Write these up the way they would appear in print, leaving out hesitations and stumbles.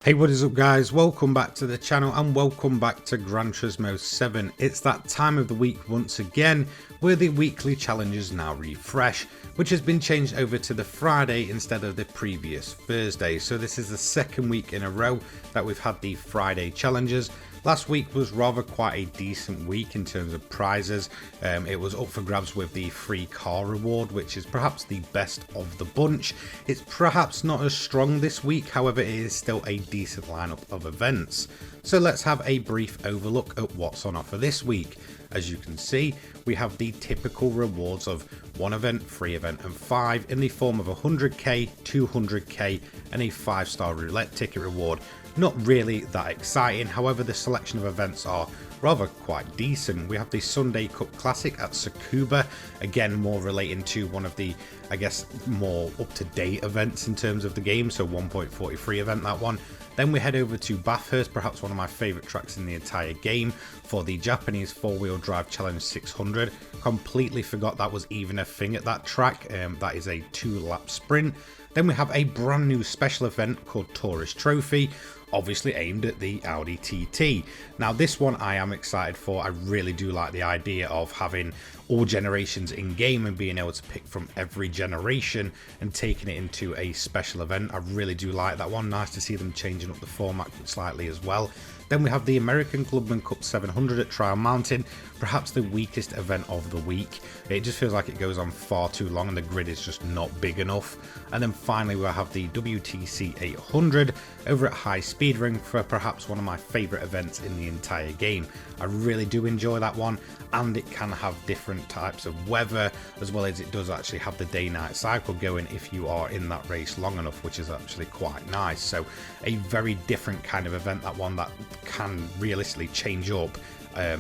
Hey, what is up guys, welcome back to the channel and welcome back to Gran Turismo 7. It's that time of the week once again where the weekly challenges now refresh, which has been changed over to the Friday instead of the previous Thursday. So this is the second week in a row that we've had the Friday challenges. Last week was rather quite a decent week in terms of prizes. It was up for grabs with the free car reward, which is perhaps the best of the bunch. It's perhaps not as strong this week, however it is still a decent lineup of events. So let's have a brief overlook at what's on offer this week. As you can see, we have the typical rewards of 1 event, 3 event and 5 in the form of 100k, 200k and a 5-star roulette ticket reward. Not really that exciting, however the selection of events are rather quite decent. We have the Sunday Cup Classic at Tsukuba, again more relating to one of the, I guess, more up-to-date events in terms of the game, so 1.43 event, that one. Then we head over to Bathurst, perhaps one of my favourite tracks in the entire game, for the Japanese 4-wheel drive challenge 600. Completely forgot that was even a thing at that track. That is a 2-lap sprint. Then we have a brand new special event called Tourist Trophy, obviously aimed at the Audi TT. Now this one I am excited for. I really do like the idea of having all generations in game and being able to pick from every generation and taking it into a special event. I really do like that one. Nice to see them changing up the format slightly as well. Then we have the American Clubman Cup 700 at Trial Mountain, perhaps the weakest event of the week. It just feels like it goes on far too long and the grid is just not big enough. And then finally we'll have the WTC 800 over at High Speed Ring for perhaps one of my favourite events in the entire game. I really do enjoy that one, and it can have different types of weather, as well as it does actually have the day-night cycle going if you are in that race long enough, which is actually quite nice. So a very different kind of event, that one, that can realistically change up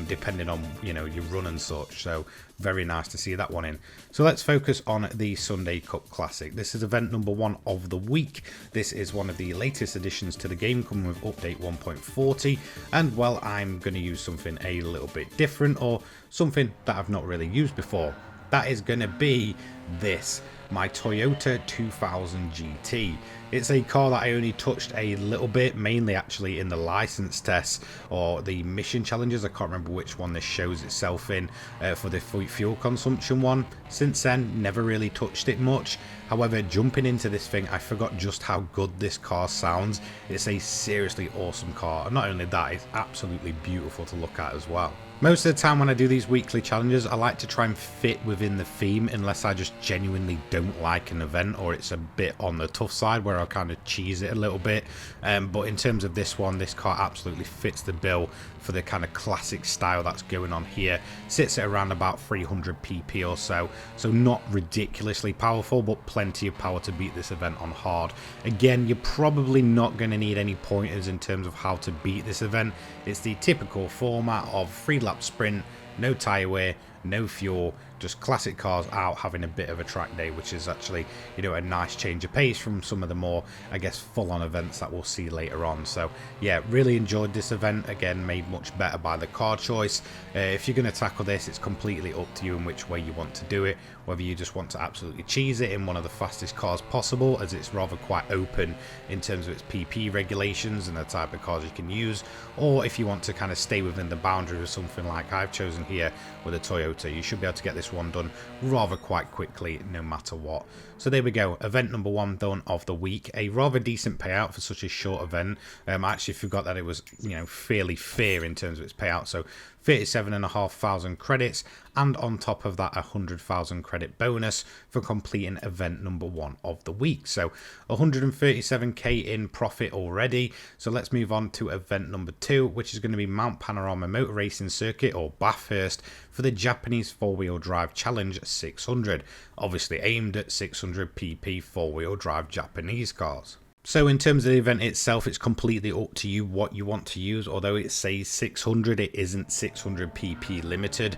depending on, you know, your run and such. So very nice to see that one in. So let's focus on the Sunday Cup Classic. This is event number 1 of the week. This is one of the latest additions to the game, coming with update 1.40, and well, I'm going to use something a little bit different, or something that I've not really used before. That is going to be this, my Toyota 2000 GT. It's a car that I only touched a little bit, mainly actually in the license tests or the mission challenges. I can't remember which one this shows itself in for the fuel consumption one. Since then, never really touched it much. However, jumping into this thing, I forgot just how good this car sounds. It's a seriously awesome car, and not only that, it's absolutely beautiful to look at as well. Most of the time when I do these weekly challenges, I like to try and fit within the theme, unless I just genuinely don't like an event or it's a bit on the tough side where I'll kind of cheese it a little bit. But in terms of this one, this car absolutely fits the bill for the kind of classic style that's going on here. Sits at around about 300 pp or so, so not ridiculously powerful, but plenty of power to beat this event on hard. Again, you're probably not going to need any pointers in terms of how to beat this event. It's the typical format of 3-lap sprint, no tyre wear, no fuel, just classic cars out having a bit of a track day, which is actually, you know, a nice change of pace from some of the more, I guess, full-on events that we'll see later on. So yeah, really enjoyed this event. Again, made much better by the car choice. If you're going to tackle this, it's completely up to you in which way you want to do it, whether you just want to absolutely cheese it in one of the fastest cars possible, as it's rather quite open in terms of its PP regulations and the type of cars you can use, or if you want to kind of stay within the boundary of something like I've chosen here with a Toyota. You should be able to get this one done rather quite quickly no matter what. So there we go, event number 1 done of the week. A rather decent payout for such a short event. I actually forgot that it was, you know, fairly fair in terms of its payout. So 37,500 credits, and on top of that 100,000 credit bonus for completing event number 1 of the week. So 137k in profit already. So let's move on to event number 2, which is going to be Mount Panorama Motor Racing Circuit, or Bathurst, for the Japanese 4-wheel drive challenge 600, obviously aimed at 600 pp 4-wheel drive Japanese cars. So in terms of the event itself, it's completely up to you what you want to use. Although it says 600, it isn't 600 pp limited,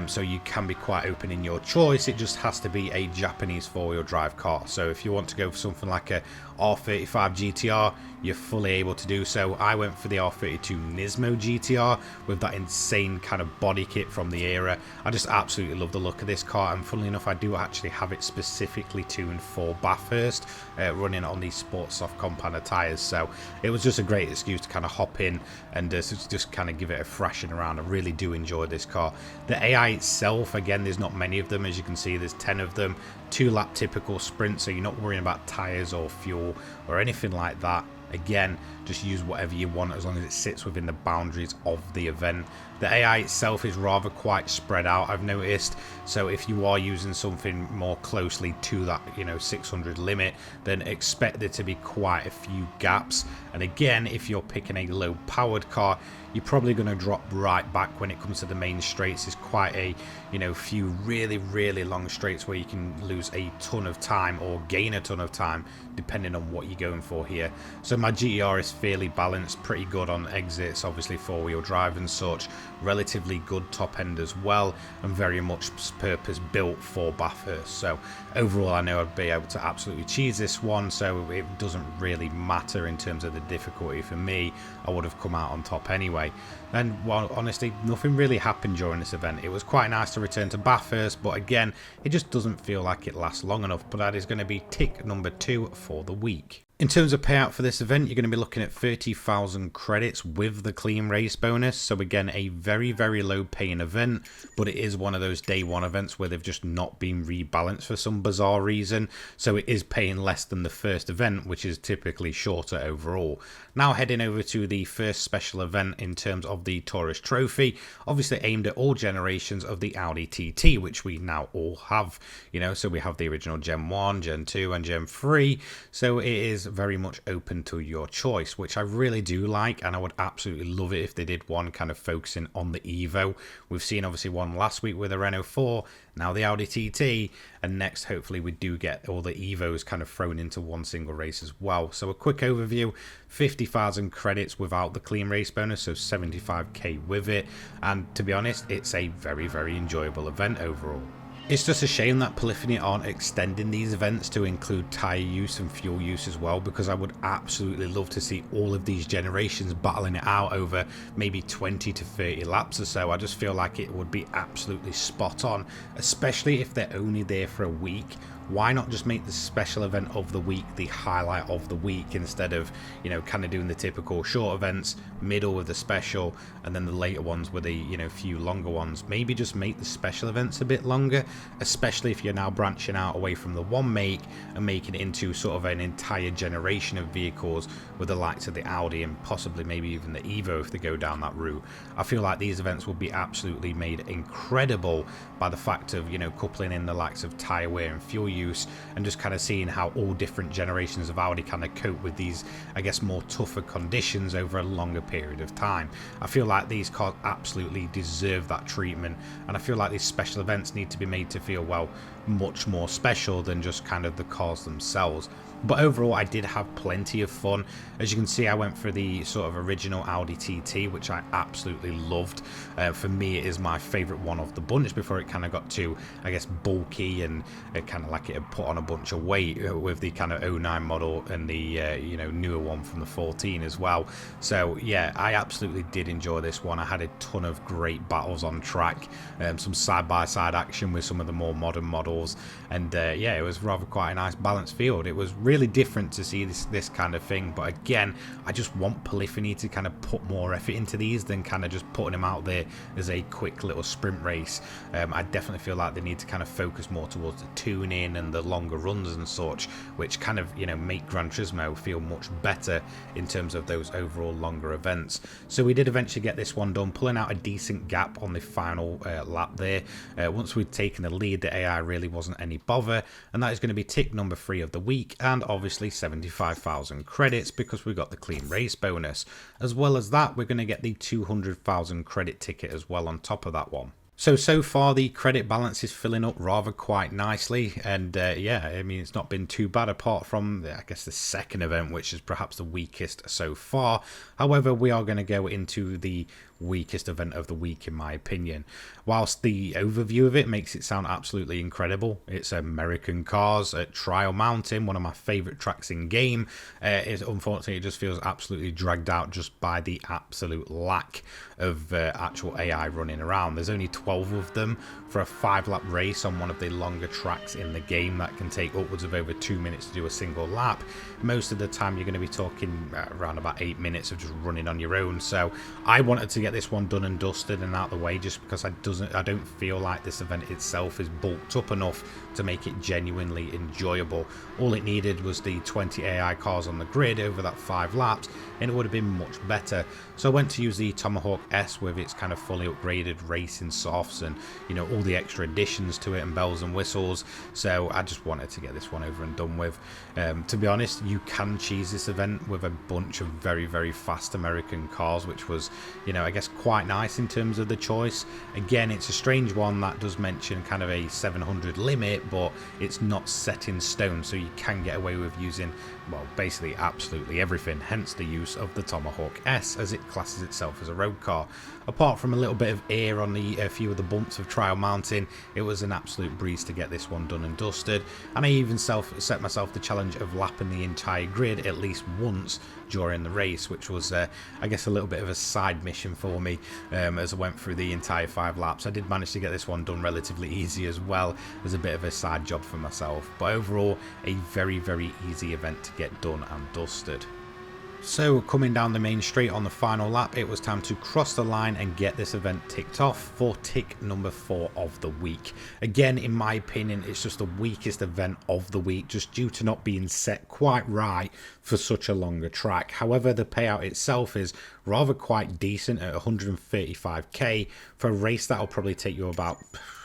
so you can be quite open in your choice. It just has to be a Japanese 4-wheel drive car. So if you want to go for something like a R35 GTR, you're fully able to do so. I went for the R32 Nismo GTR with that insane kind of body kit from the era. I just absolutely love the look of this car, and funnily enough, I do actually have it specifically tuned for Bathurst, running on these Sport Soft compound tyres, so it was just a great excuse to kind of hop in and just kind of give it a thrashing around. I really do enjoy this car. The AI itself, again, there's not many of them. As you can see, there's 10 of them, 2-lap typical sprint, so you're not worrying about tyres or fuel or anything like that. Again, just use whatever you want as long as it sits within the boundaries of the event. The AI itself is rather quite spread out, I've noticed, so if you are using something more closely to that 600 limit, then expect there to be quite a few gaps. And again, if you're picking a low powered car, you're probably going to drop right back when it comes to the main straights. There's quite a few really long straights where you can lose a ton of time or gain a ton of time depending on what you're going for here. So my GTR is fairly balanced, pretty good on exits, obviously 4-wheel drive and such, relatively good top end as well, and very much purpose built for Bathurst. So overall, I know I'd be able to absolutely cheese this one, so it doesn't really matter in terms of the difficulty for me. I would have come out on top anyway. And well, honestly, nothing really happened during this event. It was quite nice to return to Bathurst, but again, it just doesn't feel like it lasts long enough. But that is going to be tick number 2 for the week. In terms of payout for this event, you're going to be looking at 30,000 credits with the clean race bonus. So again, a very low paying event, but it is one of those day one events where they've just not been rebalanced for some bizarre reason. So it is paying less than the first event, which is typically shorter overall. Now heading over to the first special event in terms of the Tourist Trophy, obviously aimed at all generations of the Audi TT, which we now all have, so we have the original Gen 1, Gen 2 and Gen 3. So it is very much open to your choice, which I really do like, and I would absolutely love it if they did one kind of focusing on the Evo. We've seen obviously one last week with the Renault 4, now the Audi TT, and next hopefully we do get all the Evos kind of thrown into one single race as well. So a quick overview: 50,000 credits without the clean race bonus, so 75k with it, and to be honest, it's a very enjoyable event overall. It's just a shame that Polyphony aren't extending these events to include tyre use and fuel use as well, because I would absolutely love to see all of these generations battling it out over maybe 20 to 30 laps or so. I just feel like it would be absolutely spot on, especially if they're only there for a week. Why not just make the special event of the week the highlight of the week, instead of, kind of doing the typical short events, middle with the special, and then the later ones with the, few longer ones. Maybe just make the special events a bit longer, especially if you're now branching out away from the one make and making it into sort of an entire generation of vehicles with the likes of the Audi and possibly maybe even the Evo if they go down that route. I feel like these events will be absolutely made incredible by the fact of, coupling in the likes of tyre wear and fuel use, and just kind of seeing how all different generations of Audi kind of cope with these, I guess, more tougher conditions over a longer period of time. I feel like these cars absolutely deserve that treatment, and I feel like these special events need to be made to feel, well, much more special than just kind of the cars themselves. But overall, I did have plenty of fun. As you can see, I went for the sort of original Audi TT, which I absolutely loved. For me, it is my favourite one of the bunch before it kind of got too, I guess, bulky, and it kind of like it had put on a bunch of weight with the kind of 09 model and the, newer one from the 14 as well. So, yeah, I absolutely did enjoy this one. I had a ton of great battles on track, some side-by-side action with some of the more modern models, and, yeah, it was rather quite a nice balanced field. It was really different to see this kind of thing, but again, I just want Polyphony to kind of put more effort into these than kind of just putting them out there as a quick little sprint race. I definitely feel like they need to kind of focus more towards the tuning and the longer runs and such, which kind of make Gran Turismo feel much better in terms of those overall longer events. So we did eventually get this one done, pulling out a decent gap on the final lap there. Once we'd taken the lead, the AI really wasn't any bother, and that is going to be tick number 3 of the week, and obviously 75,000 credits because we got the clean race bonus. As well as that, we're going to get the 200,000 credit ticket as well on top of that one. So far the credit balance is filling up rather quite nicely, and yeah, I mean, it's not been too bad apart from, I guess, the second event, which is perhaps the weakest so far. However, we are going to go into the weakest event of the week, in my opinion. Whilst the overview of it makes it sound absolutely incredible, it's American cars at Trial Mountain, one of my favorite tracks in game. Unfortunately, it just feels absolutely dragged out just by the absolute lack of actual AI running around. There's only 12 of them for a 5-lap race on one of the longer tracks in the game that can take upwards of over 2 minutes to do a single lap. Most of the time you're going to be talking around about 8 minutes of just running on your own. So I wanted to get this one done and dusted and out of the way, just because I don't feel like this event itself is bulked up enough to make it genuinely enjoyable. All it needed was the 20 AI cars on the grid over that 5 laps, and it would have been much better. So I went to use the Tomahawk S with its kind of fully upgraded racing softs and, you know, all the extra additions to it and bells and whistles. So I just wanted to get this one over and done with. To be honest, you can cheese this event with a bunch of very, very fast American cars, which was, you know, I guess quite nice in terms of the choice. Again, it's a strange one that does mention kind of a 700 limit, but it's not set in stone, so you can get away with using, well, basically absolutely everything, hence the use of the Tomahawk S, as it classes itself as a road car. Apart from a little bit of air on the few of the bumps of Trial Mountain, it was an absolute breeze to get this one done and dusted, and I even set myself the challenge of lapping the entire grid at least once during the race, which was I guess a little bit of a side mission for me as I went through the entire 5 laps. I did manage to get this one done relatively easy as well, as a bit of a side job for myself, but overall a very, very easy event to get done and dusted. So coming down the main straight on the final lap, it was time to cross the line and get this event ticked off for tick number 4 of the week. Again, in my opinion, it's just the weakest event of the week, just due to not being set quite right for such a longer track. However, the payout itself is rather quite decent at 135k for a race that'll probably take you about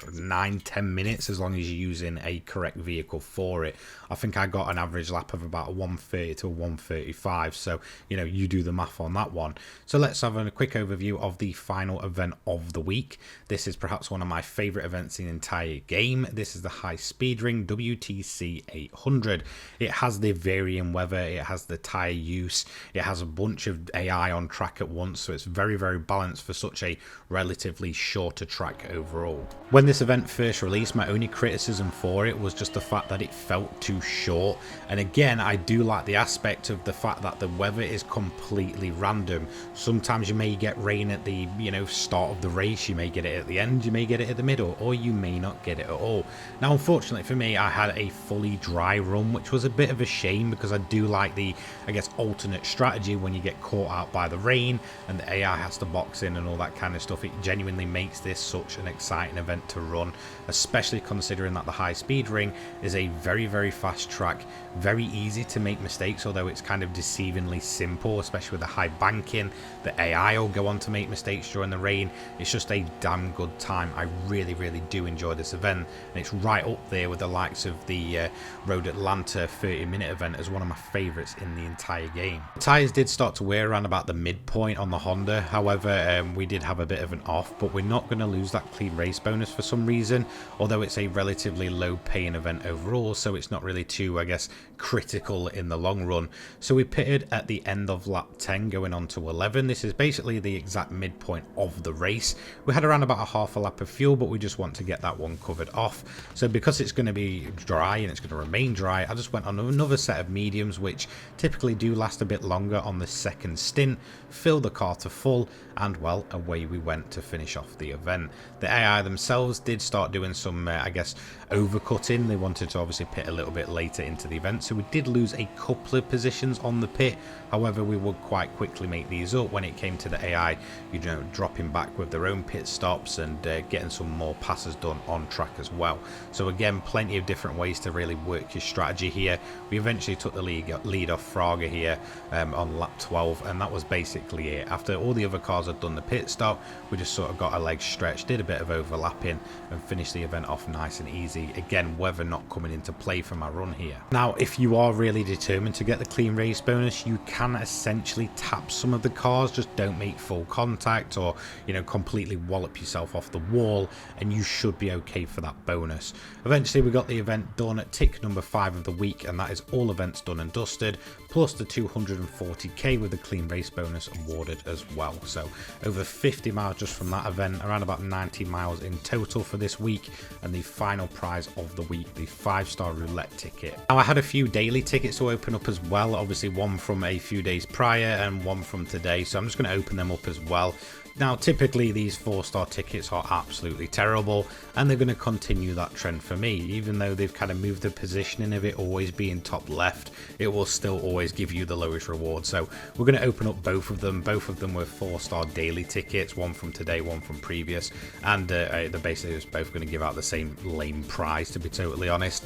9-10 minutes, as long as you're using a correct vehicle for it. I think I got an average lap of about 130 to 135, so you know, you do the math on that one. So let's have a quick overview of the final event of the week. This is perhaps one of my favorite events in the entire game. This is the High Speed Ring WTC 800. It has the varying weather, it has the tire use, it has a bunch of AI on track at once, so it's very, very balanced for such a relatively shorter track overall. When this event first released, my only criticism for it was just the fact that it felt too short, and again, I do like the aspect of the fact that the weather is completely random. Sometimes you may get rain at the, you know, start of the race, you may get it at the end, you may get it at the middle, or you may not get it at all. Now, unfortunately for me, I had a fully dry run, which was a bit of a shame, because I do like the, I guess, alternate strategy when you get caught out by the rain and the AI has to box in and all that kind of stuff. It genuinely makes this such an exciting event to run, especially considering that the High Speed Ring is a very, very fast track, very easy to make mistakes, although it's kind of deceivingly simple, especially with the high banking. The AI will go on to make mistakes during the rain. It's just a damn good time. I really, really do enjoy this event, and it's right up there with the likes of the Road Atlanta 30-minute event as one of my favorites in the entire game. The tyres did start to wear around about the midpoint on the Honda, however we did have a bit of an off, but we're not going to lose that clean race bonus for some reason, although it's a relatively low paying event overall, so it's not really too, I guess, critical in the long run. So we pitted at the end of lap 10 going on to 11. This is basically the exact midpoint of the race. We had around about a half a lap of fuel, but we just want to get that one covered off. So because it's going to be dry and it's going to remain dry, I just went on another set of mediums, which typically do last a bit longer on the second stint, fill the car to full, and well, away we went to finish off the event. The AI themselves did start doing some, I guess, overcutting. They wanted to obviously pit a little bit later into the event, so we did lose a couple of positions on the pit. However, we would quite quickly make these up when it came to the AI, you know, dropping back with their own pit stops and getting some more passes done on track as well. So again, plenty of different ways to really work your strategy here. We eventually took the lead off Fraga here on lap 12, and that was basically it. After all the other cars had done the pit stop, we just sort of got our legs stretched, did a bit of overlapping, and finished the event off nice and easy. Again, weather not coming into play for my run here. Now, if you are really determined to get the clean race bonus, you can can essentially tap some of the cars, just don't make full contact or, you know, completely wallop yourself off the wall, and you should be okay for that bonus. Eventually we got the event done at tick number 5 of the week, and that is all events done and dusted, plus the 240k with the clean race bonus awarded as well. So over 50 miles just from that event, around about 90 miles in total for this week, and the final prize of the week, the 5-star roulette ticket. Now I had a few daily tickets to open up as well, obviously one from a few days prior and one from today, so I'm just going to open them up as well. Now typically these 4-star tickets are absolutely terrible, and they're going to continue that trend for me. Even though they've kind of moved the positioning of it always being top left, it will still always give you the lowest reward. So we're going to open up both of them. Both of them were 4-star daily tickets, one from today, one from previous, and they're basically just both going to give out the same lame prize, to be totally honest.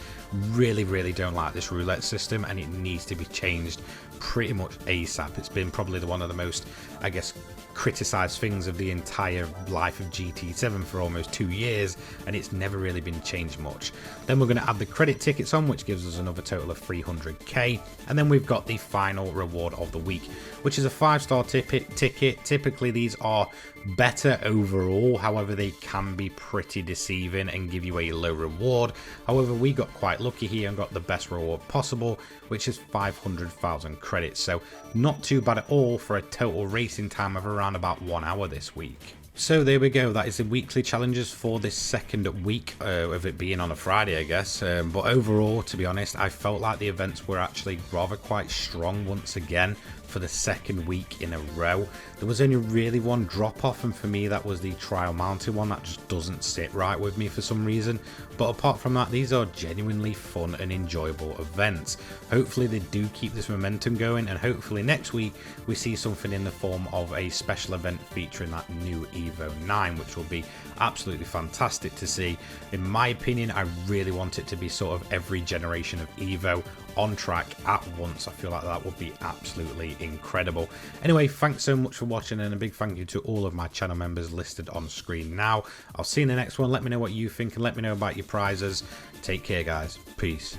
Really don't like this roulette system, and it needs to be changed pretty much ASAP. It's been probably one of the most, I guess, criticized things of the entire life of GT7 for almost 2 years, and it's never really been changed much. Then we're going to add the credit tickets on, which gives us another total of 300k, and then we've got the final reward of the week, which is a 5-star ticket. Typically these are better overall, however they can be pretty deceiving and give you a low reward. However, we got quite lucky here and got the best reward possible, which is 500,000 credits, so not too bad at all for a total racing time of around about 1 hour this week. So there we go, that is the weekly challenges for this second week of it being on a Friday, I guess. But overall, to be honest, I felt like the events were actually rather quite strong once again for the second week in a row. There was only really one drop off, and for me that was the trial mounted one. That just doesn't sit right with me for some reason. But apart from that, these are genuinely fun and enjoyable events. Hopefully they do keep this momentum going, and hopefully next week we see something in the form of a special event featuring that new Evo 9, which will be absolutely fantastic to see. In my opinion, I really want it to be sort of every generation of Evo on track at once. I feel like that would be absolutely incredible. Anyway, thanks so much for watching, and a big thank you to all of my channel members listed on screen now. I'll see you in the next one. Let me know what you think, and let me know about your prizes. Take care, guys. Peace.